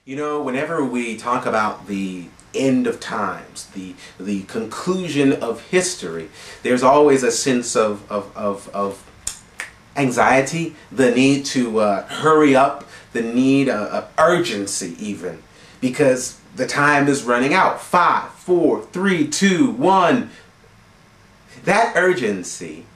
You know, whenever we talk about the end of times, the conclusion of history, there's always a sense of anxiety, the need to hurry up, the need of urgency even, because the time is running out. 5, 4, 3, 2, 1. That urgency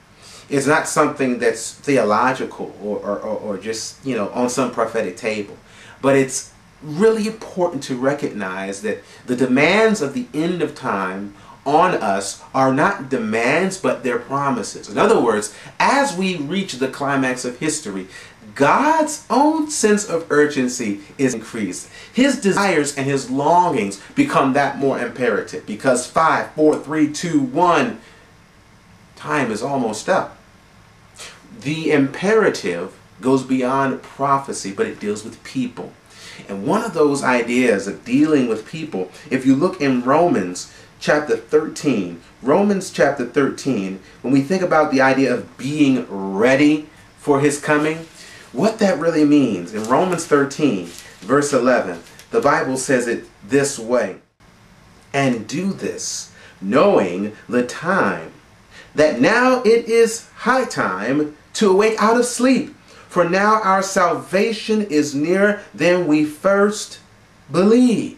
is not something that's theological or just, you know, on some prophetic table, but it's really important to recognize that the demands of the end of time on us are not demands, but they're promises. In other words, as we reach the climax of history, God's own sense of urgency is increased. His desires and his longings become that more imperative because 5, 4, 3, 2, 1, time is almost up. The imperative goes beyond prophecy, but it deals with people. And one of those ideas of dealing with people, if you look in Romans chapter 13, when we think about the idea of being ready for his coming, what that really means, in Romans 13, verse 11, the Bible says it this way: "And do this, knowing the time, that now it is high time to awake out of sleep. For now our salvation is nearer than we first believed."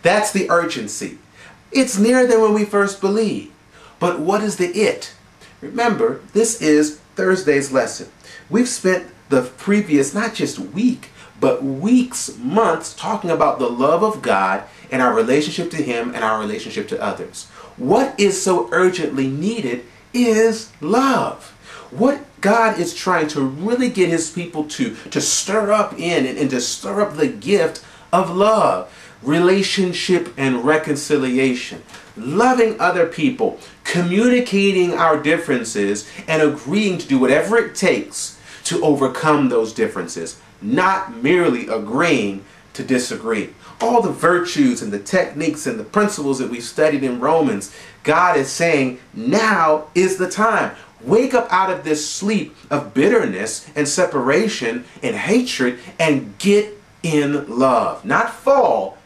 That's the urgency. It's nearer than when we first believed. But what is the it? Remember, this is Thursday's lesson. We've spent the previous, not just week, but weeks, months, talking about the love of God and our relationship to him and our relationship to others. What is so urgently needed is love. What God is trying to really get his people to stir up in and to stir up the gift of love, relationship and reconciliation, loving other people, communicating our differences and agreeing to do whatever it takes to overcome those differences, not merely agreeing to disagree. All the virtues and the techniques and the principles that we studied in Romans, God is saying now is the time. Wake up out of this sleep of bitterness and separation and hatred and get in love. Not fall,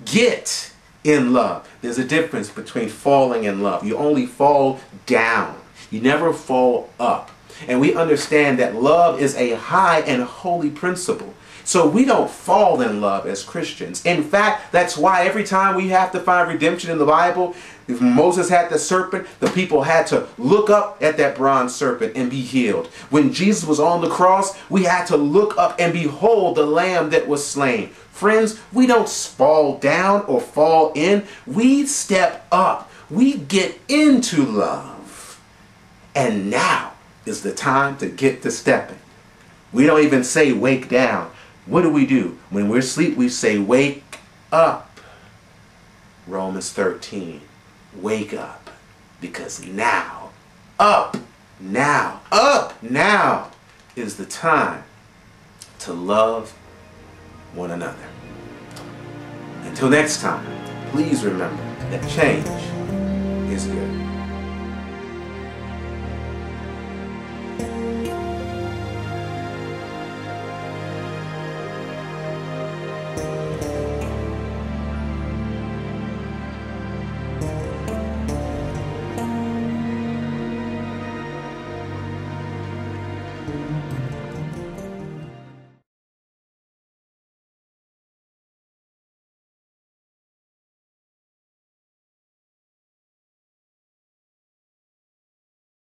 get in love. There's a difference between falling and love. You only fall down. You never fall up. And we understand that love is a high and holy principle. So we don't fall in love as Christians. In fact, that's why every time we have to find redemption in the Bible, if Moses had the serpent, the people had to look up at that bronze serpent and be healed. When Jesus was on the cross, we had to look up and behold the lamb that was slain. Friends, we don't fall down or fall in. We step up. We get into love. And now is the time to get to stepping. We don't even say wake down. What do? When we're asleep, we say wake up. Romans 13. Wake up. Because now, up now is the time to love one another. Until next time, please remember that change is good.